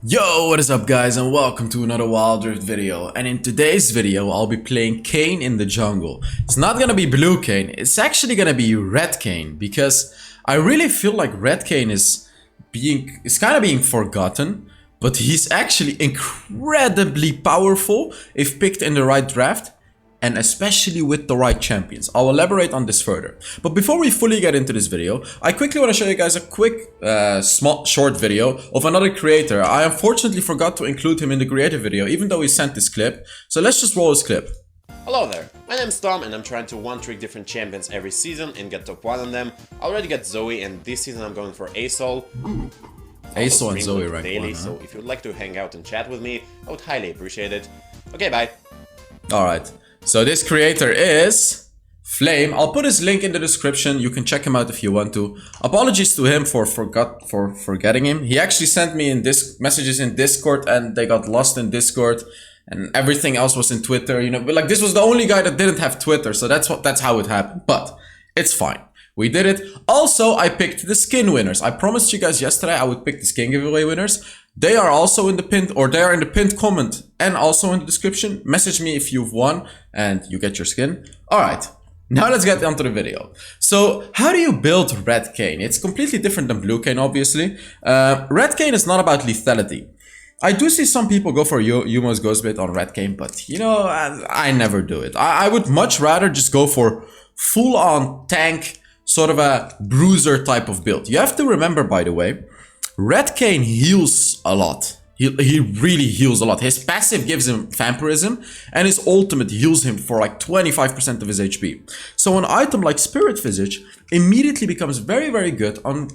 Yo, what is up guys, and welcome to another Wild Rift video. And in today's video I'll be playing Kayn in the jungle. It's not gonna be blue Kayn, it's actually gonna be red Kayn, because I really feel like red Kayn is kind of being forgotten, but he's actually incredibly powerful if picked in the right draft, and especially with the right champions. I'll elaborate on this further. But before we fully get into this video, I quickly want to show you guys a quick, short video of another creator. I unfortunately forgot to include him in the creator video, even though he sent this clip. So let's just roll this clip. Hello there, my name's Tom and I'm trying to one-trick different champions every season and get top 1 on them. I already got Zoe and this season I'm going for Asol. Asol and Zoe right daily, now. so if you'd like to hang out and chat with me, I would highly appreciate it. Okay, bye. Alright. So this creator is Flame. I'll put his link in the description. You can check him out if you want to. Apologies to him for forgetting him. He actually sent me messages in Discord and they got lost in Discord, and everything else was in Twitter. You know, but like this was the only guy that didn't have Twitter, so that's how it happened. But it's fine. We did it. Also, I picked the skin winners. I promised you guys yesterday I would pick the skin giveaway winners. They are also in the pinned, or they are in the pinned comment and also in the description. Message me if you've won and you get your skin. Alright, now let's get onto the video. So, how do you build red Kayn? It's completely different than blue Kayn, obviously. Red Kayn is not about lethality. I do see some people go for Yumo's Ghostbait on red Kayn, but you know, I never do it. I would much rather just go for full-on tank, sort of a bruiser type of build. You have to remember, by the way, red Kayn heals a lot. He really heals a lot. His passive gives him vampirism, and his ultimate heals him for like 25% of his HP. So an item like Spirit Visage immediately becomes very, very good on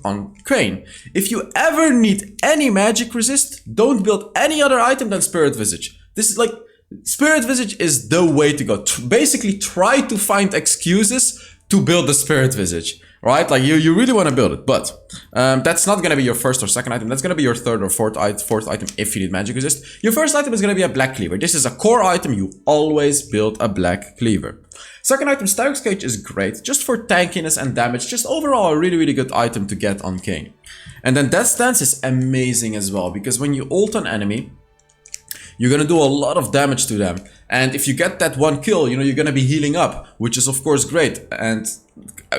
Kayn. If you ever need any magic resist, don't build any other item than Spirit Visage. This is like, Spirit Visage is the way to go. Basically, try to find excuses to build the Spirit Visage, right? Like you really want to build it, but that's not going to be your first or second item. That's going to be your third or fourth item if you need magic resist. Your first item is going to be a black cleaver. This is a core item. You always build a black cleaver. Second item, Stag's Cage, is great just for tankiness and damage. Just overall a really, really good item to get on Kayn. And then Death Stance is amazing as well, because when you ult an enemy, you're gonna do a lot of damage to them. And if you get that one kill, you know, you're gonna be healing up, which is of course great. And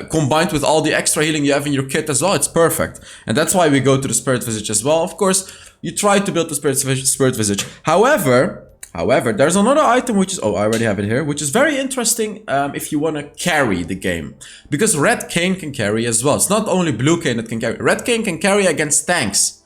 combined with all the extra healing you have in your kit as well, it's perfect. And that's why we go to the Spirit Visage as well. Of course, you try to build the Spirit Visage. However, there's another item which is, oh, I already have it here, which is very interesting if you wanna carry the game. Because red Kayn can carry as well. It's not only blue Kayn that can carry. Red Kayn can carry against tanks.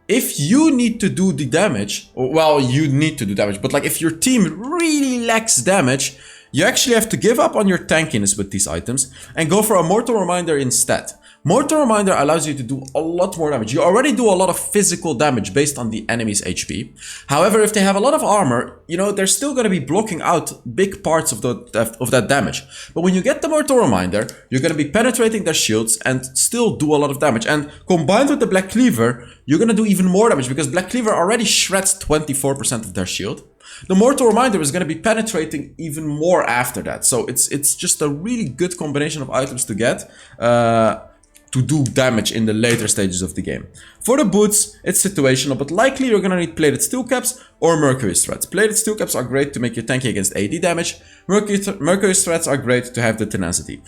If you need to do the damage, well, you need to do damage, but like if your team really lacks damage, you actually have to give up on your tankiness with these items and go for a Mortal Reminder instead. Mortal Reminder allows you to do a lot more damage. You already do a lot of physical damage based on the enemy's HP. However, if they have a lot of armor, you know, they're still going to be blocking out big parts of that damage. But when you get the Mortal Reminder, you're going to be penetrating their shields and still do a lot of damage. And combined with the Black Cleaver, you're going to do even more damage, because Black Cleaver already shreds 24% of their shield. The Mortal Reminder is going to be penetrating even more after that. So it's just a really good combination of items to get to do damage in the later stages of the game. For the boots, it's situational, but likely you're gonna need Plated Steel Caps or Mercury Strats. Plated Steel Caps are great to make you tanky against AD damage. Mercury Strats are great to have the tenacity.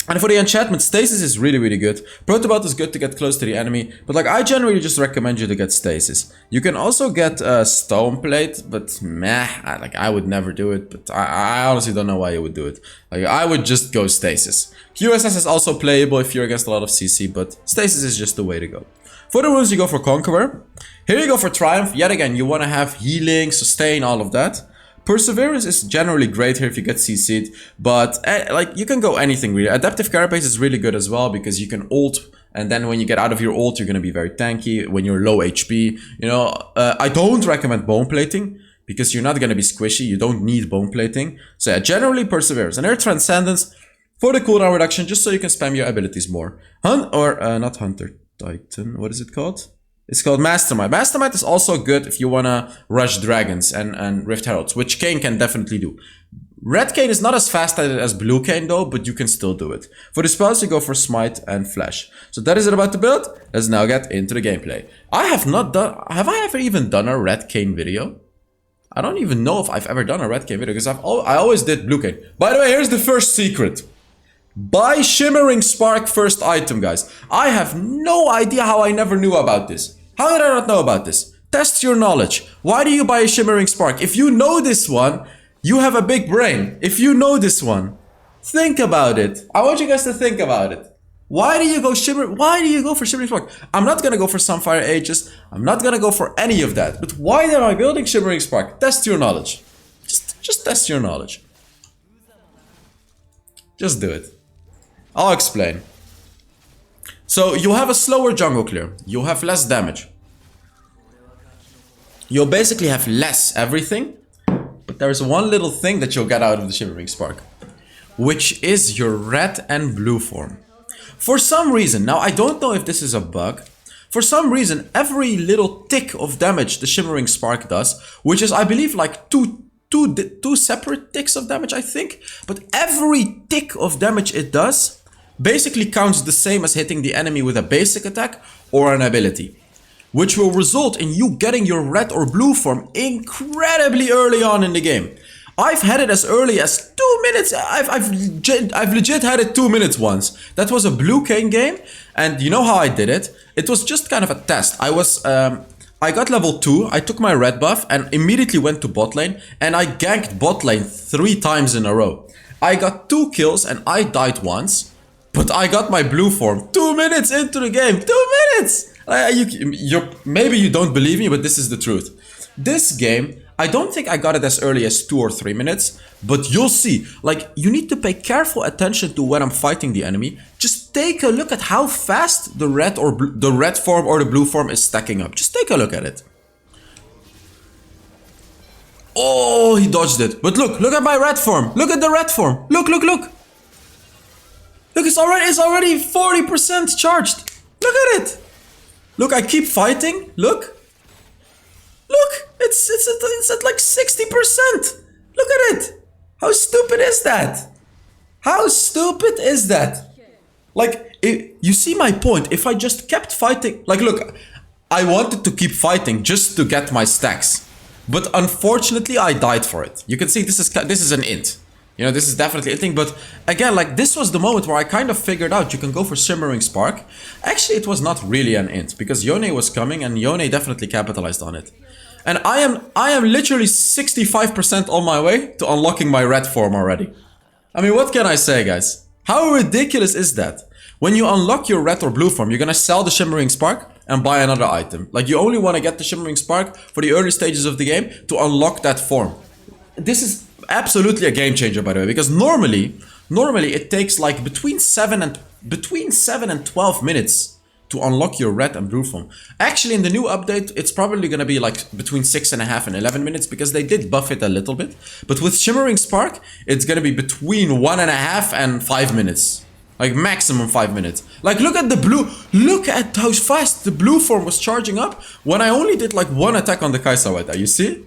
And for the enchantment, Stasis is really, really good. Protobot is good to get close to the enemy, but like I generally just recommend you to get Stasis. You can also get Stone Plate, but meh, I would never do it, but I honestly don't know why you would do it. Like I would just go Stasis. QSS is also playable if you're against a lot of CC, but Stasis is just the way to go. For the runes, you go for Conqueror. Here you go for Triumph. Yet again, you want to have healing, sustain, all of that. Perseverance is generally great here if you get CC'd, but like you can go anything really. Adaptive Carapace is really good as well, because you can ult, and then when you get out of your ult, you're going to be very tanky when you're low HP. You know, I don't recommend bone plating, because you're not going to be squishy. You don't need bone plating. So yeah, generally Perseverance. And here Transcendence for the cooldown reduction, just so you can spam your abilities more. Not Hunter Titan, what is it called? It's called Mastermind. Mastermind is also good if you want to rush dragons and Rift Heralds, which Kayn can definitely do. Red Kayn is not as fast at it as Blue Kayn though, but you can still do it. For the spells, you go for Smite and Flash. So that is it about the build. Let's now get into the gameplay. I have not done... Have I ever even done a Red Kayn video? I don't even know if I've ever done a Red Kayn video, because I always did Blue Kayn. By the way, here's the first secret. Buy Shimmering Spark first item, guys. I have no idea how I never knew about this. How did I not know about this? Test your knowledge. Why do you buy a Shimmering Spark? If you know this one, you have a big brain. If you know this one, think about it. I want you guys to think about it. Why do you go for Shimmering Spark? I'm not gonna go for Sunfire Aegis. I'm not gonna go for any of that. But why am I building Shimmering Spark? Test your knowledge. Just test your knowledge. Just do it. I'll explain. So you have a slower jungle clear. You have less damage. You'll basically have less everything. But there's one little thing that you'll get out of the Shimmering Spark, which is your red and blue form. For some reason, now I don't know if this is a bug, for some reason every little tick of damage the Shimmering Spark does, which is I believe like two separate ticks of damage, I think, but every tick of damage it does basically counts the same as hitting the enemy with a basic attack or an ability, which will result in you getting your red or blue form incredibly early on in the game. I've had it as early as 2 minutes. I've legit had it 2 minutes once. That was a Blue Kayn game, and you know how I did it? It was just kind of a test. I got level 2, I took my red buff and immediately went to bot lane, and I ganked bot lane 3 times in a row. I got 2 kills and I died once, but I got my blue form 2 minutes into the game. 2 minutes! Maybe you don't believe me, but this is the truth. This game, I don't think I got it as early as 2 or 3 minutes, but you'll see. Like, you need to pay careful attention to when I'm fighting the enemy. Just take a look at how fast the red form or the blue form is stacking up. Just take a look at it. Oh, he dodged it. But look at my red form. Look at the red form. Look. Look, it's already 40% charged. Look at it. Look, I keep fighting. Look, it's at like 60%. Look at it. How stupid is that? How stupid is that? Like, you see my point. If I just kept fighting, like, look, I wanted to keep fighting just to get my stacks, but unfortunately, I died for it. You can see this is an int. You know, this is definitely a thing, but again, like, this was the moment where I kind of figured out you can go for Shimmering Spark. Actually, it was not really an int, because Yone was coming, and Yone definitely capitalized on it. And I am literally 65% on my way to unlocking my red form already. I mean, what can I say, guys? How ridiculous is that? When you unlock your red or blue form, you're gonna sell the Shimmering Spark and buy another item. Like, you only want to get the Shimmering Spark for the early stages of the game to unlock that form. This is absolutely a game changer, by the way, because normally it takes like between 7 and 12 minutes to unlock your red and blue form. Actually, in the new update, it's probably gonna be like between 6.5 and 11 minutes, because they did buff it a little bit. But with Shimmering Spark, it's gonna be between 1.5 and 5 minutes. Like, maximum 5 minutes. Like, look at the blue. Look at how fast the blue form was charging up when I only did like 1 attack on the Kai'Sa. You see?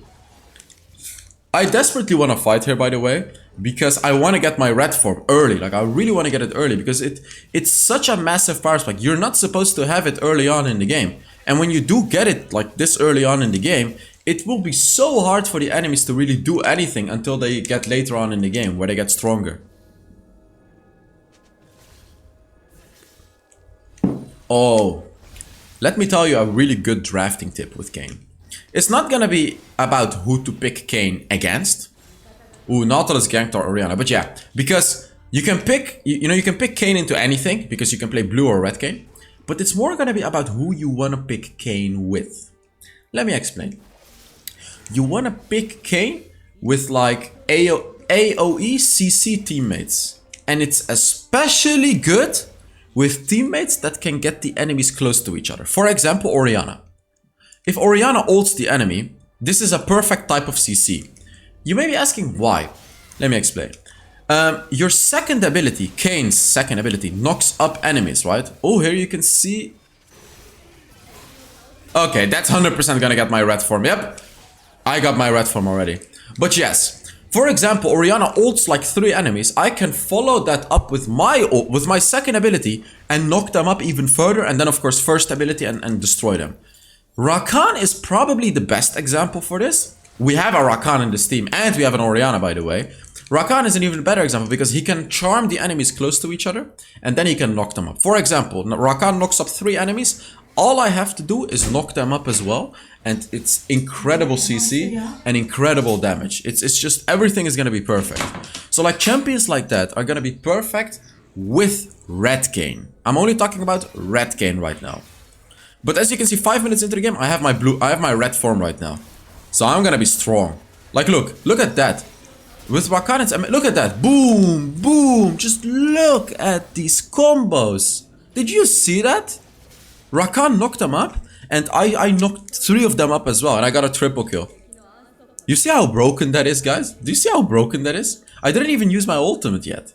I desperately want to fight here, by the way, because I want to get my red form early. Like, I really want to get it early, because it's such a massive power spike. You're not supposed to have it early on in the game. And when you do get it like this early on in the game, it will be so hard for the enemies to really do anything until they get later on in the game, where they get stronger. Oh, let me tell you a really good drafting tip with Kayn. It's not gonna be about who to pick Kayn against. Ooh, Nautilus ganked or Orianna, but yeah, because you can pick, you can pick Kayn into anything, because you can play blue or red Kayn, but it's more gonna be about who you wanna pick Kayn with. Let me explain. You wanna pick Kayn with like AoE CC teammates, and it's especially good with teammates that can get the enemies close to each other. For example, Orianna. If Orianna ults the enemy, this is a perfect type of CC. You may be asking why. Let me explain. Your second ability, Kayn's second ability, knocks up enemies, right? Oh, here you can see. Okay, that's 100% gonna get my red form. Yep, I got my red form already. But yes, For example, Orianna ults like 3 enemies. I can follow that up with my second ability and knock them up even further, and then of course first ability and destroy them. Rakan is probably the best example for this. We have a Rakan in this team, and we have an Orianna, by the way. Rakan is an even better example because he can charm the enemies close to each other, and then he can knock them up. For example, Rakan knocks up 3 enemies. All I have to do is knock them up as well, and it's incredible CC and incredible damage. It's just everything is gonna be perfect. So like champions like that are gonna be perfect with Red Kayn. I'm only talking about Red Kayn right now. But as you can see, 5 minutes into the game, I have my red form right now. So I'm gonna be strong. Like look at that. With Rakan, look at that. Boom, boom. Just look at these combos. Did you see that? Rakan knocked them up, and I knocked 3 of them up as well, and I got a triple kill. You see how broken that is, guys? Do you see how broken that is? I didn't even use my ultimate yet.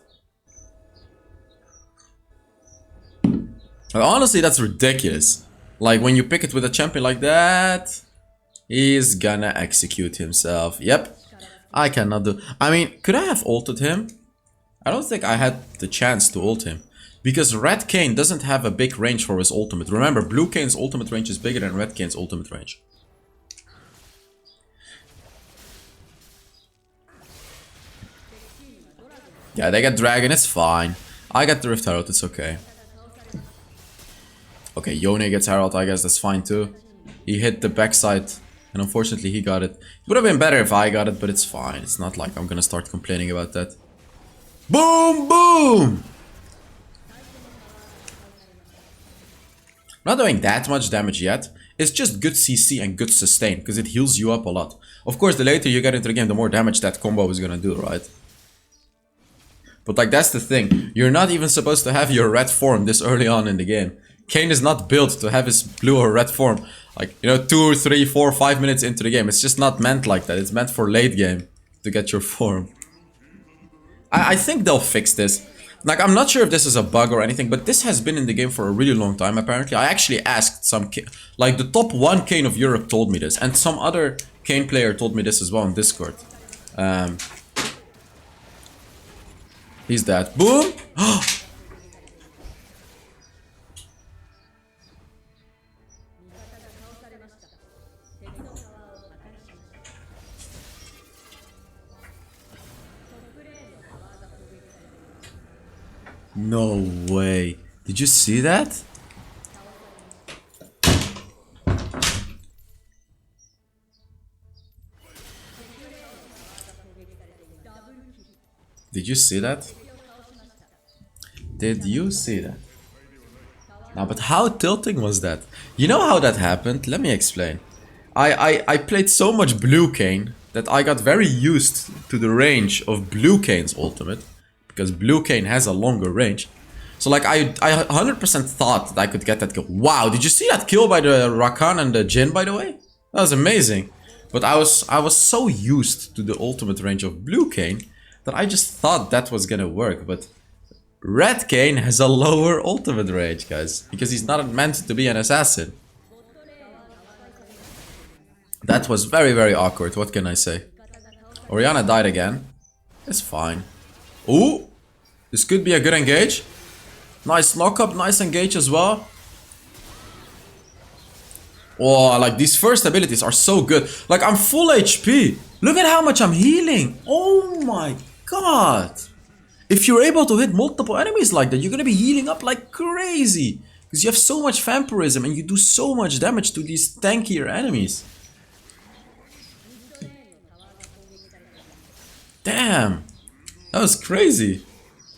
And honestly, that's ridiculous. Like, when you pick it with a champion like that, he's gonna execute himself. Yep. I cannot do... I mean, could I have ulted him? I don't think I had the chance to ult him. Because Red Kayn doesn't have a big range for his ultimate. Remember, Blue Kayn's ultimate range is bigger than Red Kayn's ultimate range. Yeah, they get Dragon, it's fine. I get the Rift Herald, it's okay. Okay, Yone gets Herald, I guess that's fine too. He hit the backside, and unfortunately he got it. It would have been better if I got it, but it's fine. It's not like I'm gonna start complaining about that. Boom, boom! Not doing that much damage yet. It's just good CC and good sustain, because it heals you up a lot. Of course, the later you get into the game, the more damage that combo is gonna do, right? But like, that's the thing. You're not even supposed to have your red form this early on in the game. Kayn is not built to have his blue or red form, like, you know, 2, 3, 4, 5 minutes into the game. It's just not meant like that. It's meant for late game to get your form. I think they'll fix this. Like, I'm not sure if this is a bug or anything, but this has been in the game for a really long time, apparently. I actually asked some... Like, the top 1 Kayn of Europe told me this. And some other Kayn player told me this as well on Discord. He's dead. Boom! No way. Did you see that? Did you see that? Did you see that? Now, but how tilting was that? You know how that happened? Let me explain. I played so much Blue Kayn that I got very used to the range of Blue Kayn's ultimate. Because Blue Kayn has a longer range. So like I 100% thought that I could get that kill. Wow, did you see that kill by the Rakan and the Jhin, by the way? That was amazing. But I was so used to the ultimate range of Blue Kayn that I just thought that was gonna work. But Red Kayn has a lower ultimate range, guys. Because he's not meant to be an assassin. That was very, very awkward. What can I say? Orianna died again. It's fine. Ooh! This could be a good engage. Nice knock-up, nice engage as well. Oh, like these first abilities are so good. Like, I'm full HP. Look at how much I'm healing. Oh my god. If you're able to hit multiple enemies like that, you're gonna be healing up like crazy. Because you have so much vampirism and you do so much damage to these tankier enemies. Damn. That was crazy.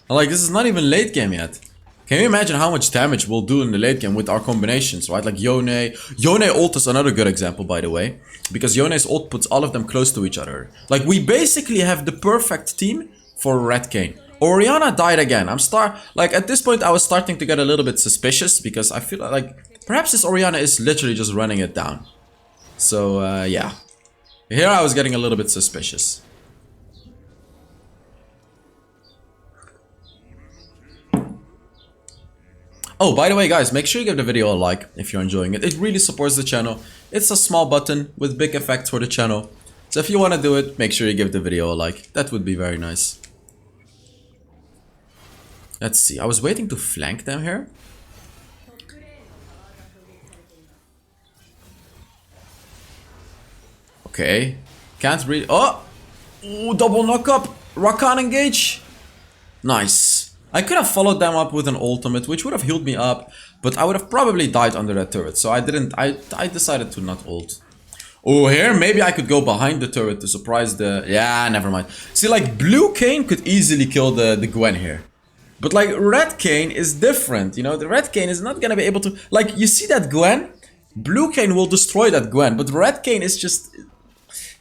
Like, this is not even late game yet. Can you imagine how much damage we'll do in the late game with our combinations, right? Like Yone. Yone ult is another good example, by the way. Because Yone's ult puts all of them close to each other. Like, we basically have the perfect team for Red Kayn. Orianna died again. Like, at this point I was starting to get a little bit suspicious. Because I feel like perhaps this Orianna is literally just running it down. So, yeah. Here I was getting a little bit suspicious. Oh, by the way, guys, make sure you give the video a like if you're enjoying it. It really supports the channel. It's a small button with big effects for the channel. So if you want to do it, make sure you give the video a like. That would be very nice. Let's see. I was waiting to flank them here. Okay. Can't really... Oh! Ooh, double knock up. Rakan engage. Nice. I could have followed them up with an ultimate, which would have healed me up, but I would have probably died under that turret. So I didn't... I decided to not ult. Oh, here maybe I could go behind the turret to surprise the... Yeah, never mind. See, like, blue Kayn could easily kill the Gwen here. But, like, red Kayn is different, you know? The red Kayn is not gonna be able to... Like, you see that Gwen? Blue Kayn will destroy that Gwen, but red Kayn is just...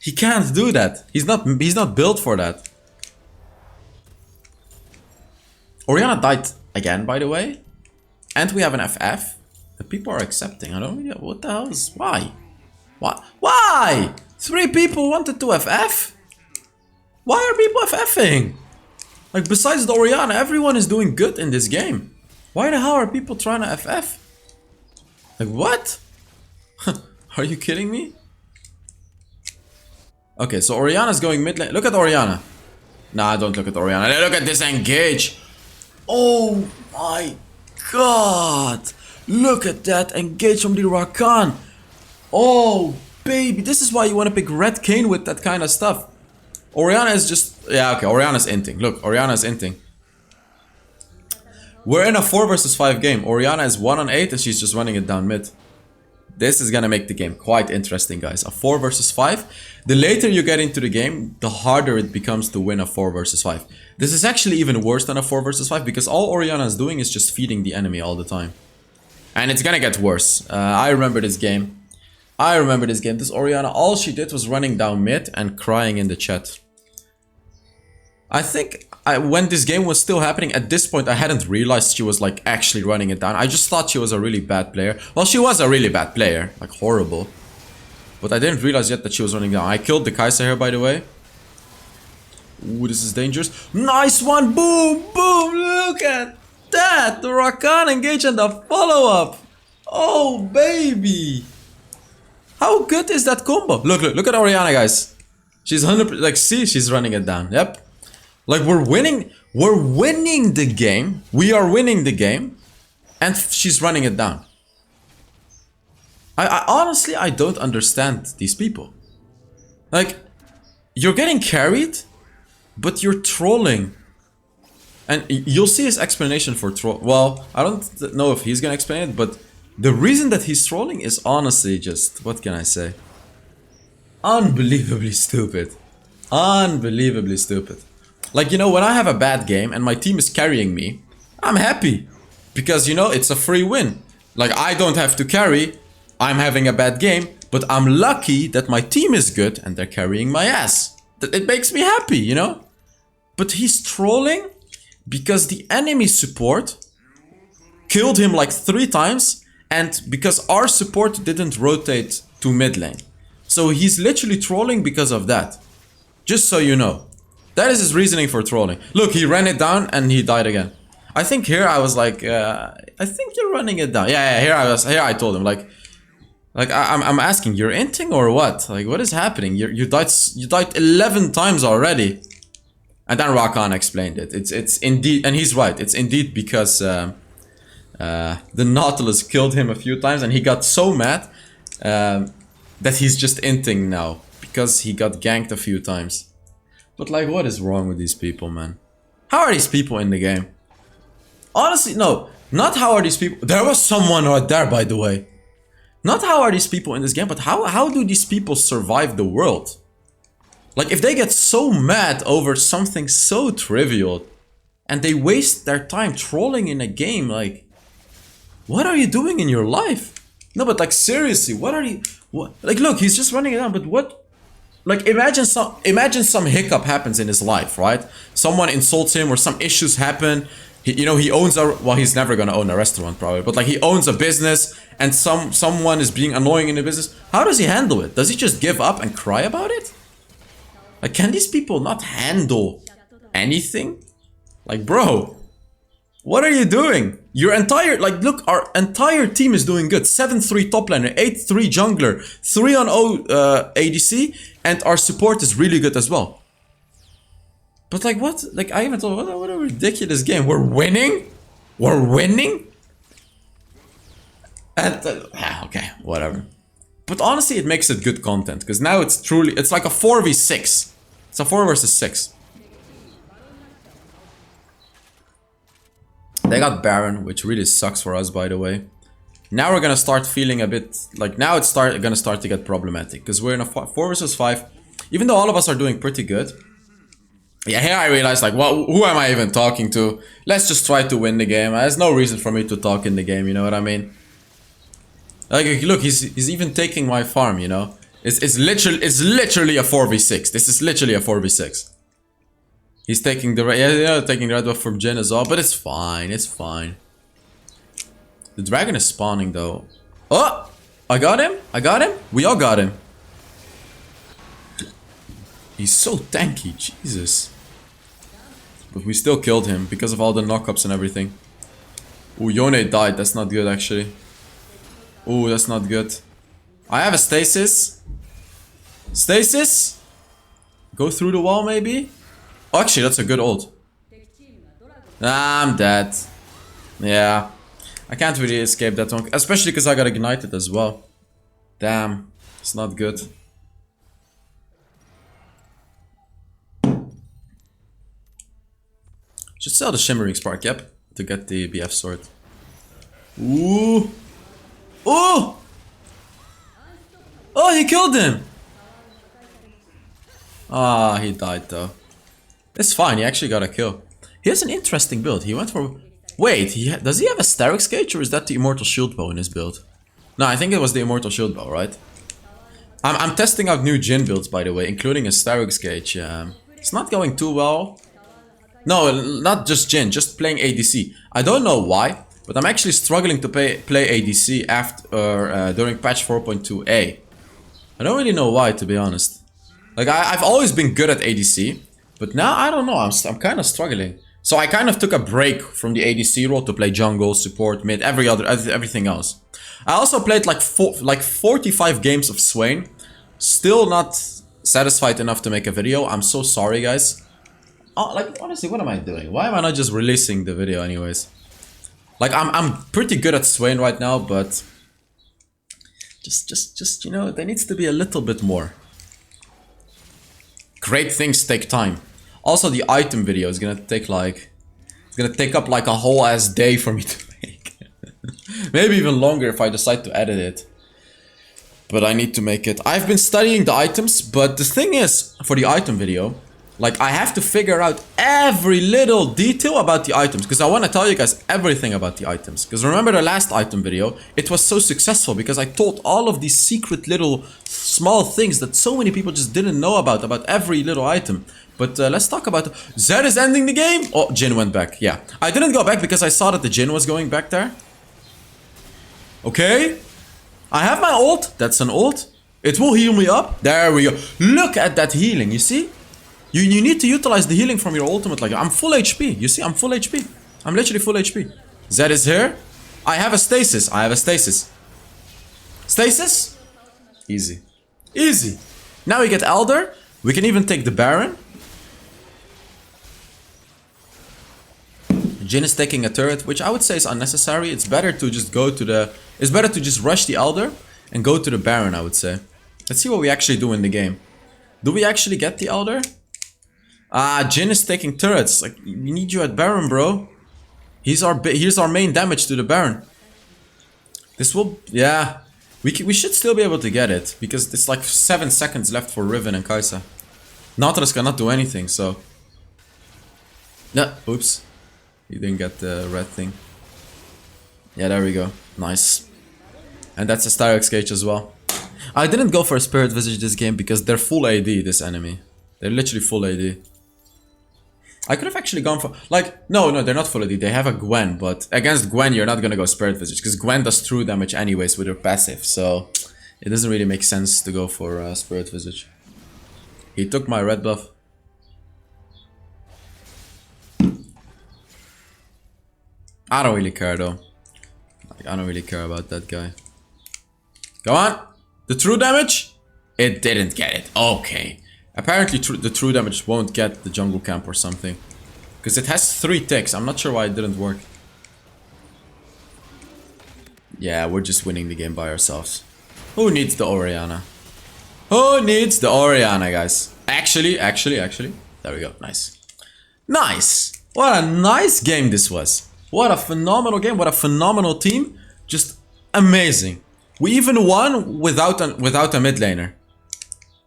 He can't do that. He's not built for that. Orianna died again, by the way. And we have an FF. The people are accepting. I don't really know. What the hell is... Why? Why? Why? 3 people wanted to FF? Why are people FFing? Like, besides the Orianna, everyone is doing good in this game. Why the hell are people trying to FF? Like, what? Are you kidding me? Okay, so Orianna's going mid lane. Look at Orianna. Nah, don't look at Orianna. Look at this engage. Oh my god. Look at that engage from the Rakan. Oh, baby. This is why you want to pick red Kayn with that kind of stuff. Orianna is just... Yeah, okay. Orianna's inting. Look, Orianna's inting. We're in a 4 versus 5 game. Orianna is 1 on 8 and she's just running it down mid. This is gonna make the game quite interesting, guys. A 4 versus 5. The later you get into the game, the harder it becomes to win a 4 versus 5. This is actually even worse than a 4 versus 5 because all Orianna is doing is just feeding the enemy all the time. And it's gonna get worse. I remember this game. This Orianna, all she did was running down mid and crying in the chat. I think when this game was still happening, at this point I hadn't realized she was like actually running it down. I just thought she was a really bad player. Well, she was a really bad player, like horrible. But I didn't realize yet that she was running down. I killed the Kai'Sa here, by the way. Ooh, this is dangerous. Nice one, boom, boom, look at that. The Rakan engage and the follow-up. Oh, baby. How good is that combo? Look at Orianna, guys. She's 100%, like, see, she's running it down. Yep. Like, we're winning the game. We are winning the game. And she's running it down. I honestly, I don't understand these people. Like, you're getting carried, but you're trolling. And you'll see his explanation for troll. Well, I don't know if he's gonna explain it, but the reason that he's trolling is honestly just, what can I say? Unbelievably stupid. Unbelievably stupid. Like, you know, when I have a bad game and my team is carrying me, I'm happy. Because, you know, it's a free win. Like, I don't have to carry. I'm having a bad game. But I'm lucky that my team is good and they're carrying my ass. It makes me happy, you know? But he's trolling because the enemy support killed him like 3 times. And because our support didn't rotate to mid lane. So he's literally trolling because of that. Just so you know. That is his reasoning for trolling. Look, he ran it down and he died again. I think here I was like, I think you're running it down. Yeah, here I told him like I'm asking, you're inting or what? Like, what is happening? You died 11 times already. And then Rakan explained it. It's indeed, and he's right. It's indeed because the Nautilus killed him a few times and he got so mad that he's just inting now because he got ganked a few times. But like, what is wrong with these people, man? How are these people in the game? Honestly, no. Not how are these people... There was someone right there, by the way. Not how are these people in this game, but how do these people survive the world? Like, if they get so mad over something so trivial and they waste their time trolling in a game, like... What are you doing in your life? No, but like, seriously, what are you... What? Like, look, he's just running it down, but what... Like, imagine some hiccup happens in his life, right? Someone insults him or some issues happen. He owns a... Well, he's never gonna own a restaurant, probably. But, like, he owns a business and someone is being annoying in the business. How does he handle it? Does he just give up and cry about it? Like, can these people not handle anything? Like, bro, what are you doing? Your entire... Like, look, our entire team is doing good. 7-3 top laner, 8-3 jungler, 3-0 ADC, and our support is really good as well. But like what? Like I even thought, what a ridiculous game. We're winning? We're winning? And okay, whatever. But honestly, it makes it good content because now it's like a 4v6. It's a 4 versus 6. They got Baron, which really sucks for us, by the way. Now we're gonna start feeling a bit like now it's gonna start to get problematic because we're in a 4 versus 5. Even though all of us are doing pretty good. Yeah, here I realized like, well, who am I even talking to? Let's just try to win the game. There's no reason for me to talk in the game. You know what I mean? Like, look, he's even taking my farm. You know, it's literally a 4v6. This is literally a 4v6. He's taking the taking the red buff from Jhin as well, but it's fine. It's fine. The dragon is spawning though. Oh, I got him. I got him. We all got him. He's so tanky, Jesus. But we still killed him because of all the knockups and everything. Ooh, Yone died. That's not good, actually. Ooh, that's not good. I have a stasis. Stasis? Go through the wall, maybe? Oh, actually, that's a good ult. Nah, I'm dead. Yeah. I can't really escape that one. Especially because I got ignited as well. Damn. It's not good. Should sell the Shimmering Spark, yep, to get the BF sword. Ooh! Oh! Oh, he killed him! Ah, he died though. It's fine, he actually got a kill. He has an interesting build. He went for... Wait, does he have a Starix Gauge or is that the Immortal Shield Bow in his build? No, I think it was the Immortal Shield Bow, right? I'm testing out new Jhin builds, by the way, including a Starix Gauge. It's not going too well. No, not just Jhin, just playing ADC. I don't know why, but I'm actually struggling to play ADC after during patch 4.2a. I don't really know why, to be honest. Like I've always been good at ADC, but now I don't know. I'm kind of struggling. So I kind of took a break from the ADC role to play jungle, support, mid, everything else. I also played like 45 games of Swain. Still not satisfied enough to make a video. I'm so sorry, guys. Oh, like honestly, what am I doing? Why am I not just releasing the video anyways? Like I'm pretty good at Swain right now, but just you know, there needs to be a little bit more. Great things take time. Also, the item video is gonna take like up like a whole ass day for me to make. Maybe even longer if I decide to edit it. But I need to make it. I've been studying the items, but the thing is, for the item video, like I have to figure out every little detail about the items because I want to tell you guys everything about the items. Because remember the last item video, it was so successful because I told all of these secret little small things that so many people just didn't know about every little item. But let's talk about Zed is ending the game. Oh, Jhin went back. Yeah, I didn't go back because I saw that the Jhin was going back there. Okay, I have my ult. That's an ult. It will heal me up. There we go. Look at that healing. You see? You need to utilize the healing from your ultimate. Like I'm full HP. You see, I'm full HP. I'm literally full HP. Zed is here. I have a stasis. I have a stasis. Stasis? Easy. Easy. Now we get Elder. We can even take the Baron. Jhin is taking a turret, which I would say is unnecessary. It's better to just go to the... It's better to just rush the Elder and go to the Baron, I would say. Let's see what we actually do in the game. Do we actually get the Elder? Ah, Jhin is taking turrets. Like, we need you at Baron, bro. Here's our main damage to the Baron. This will... Yeah. We should still be able to get it. Because it's like 7 seconds left for Riven and Kai'Sa. Nautilus cannot do anything, so... Yeah, oops. You didn't get the red thing. Yeah, there we go. Nice. And that's a Starix Gauge as well. I didn't go for a Spirit Visage this game because they're full AD, this enemy. They're literally full AD. I could have actually gone for... Like, no, they're not full AD. They have a Gwen, but against Gwen, you're not gonna go Spirit Visage. Because Gwen does true damage anyways with her passive. So, it doesn't really make sense to go for Spirit Visage. He took my red buff. I don't really care though. Like, I don't really care about that guy. Go on! The true damage! It didn't get it. Okay. Apparently the true damage won't get the jungle camp or something. Because it has 3 ticks. I'm not sure why it didn't work. Yeah, we're just winning the game by ourselves. Who needs the Orianna? Who needs the Orianna, guys? Actually. There we go. Nice. Nice. What a nice game this was. What a phenomenal game. What a phenomenal team. Just amazing. We even won without a mid laner.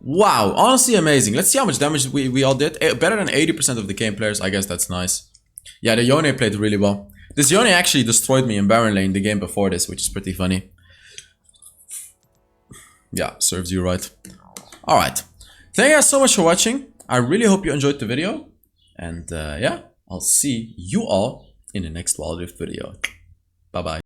Wow, honestly amazing. Let's see how much damage we all did. Better than 80% of the Kayn players. I guess that's nice. Yeah, the Yone played really well. This Yone actually destroyed me in Baron lane the game before this, which is pretty funny. Yeah, serves you right. Alright. Thank you guys so much for watching. I really hope you enjoyed the video. And yeah, I'll see you all in the next Wild Rift video. Bye-bye.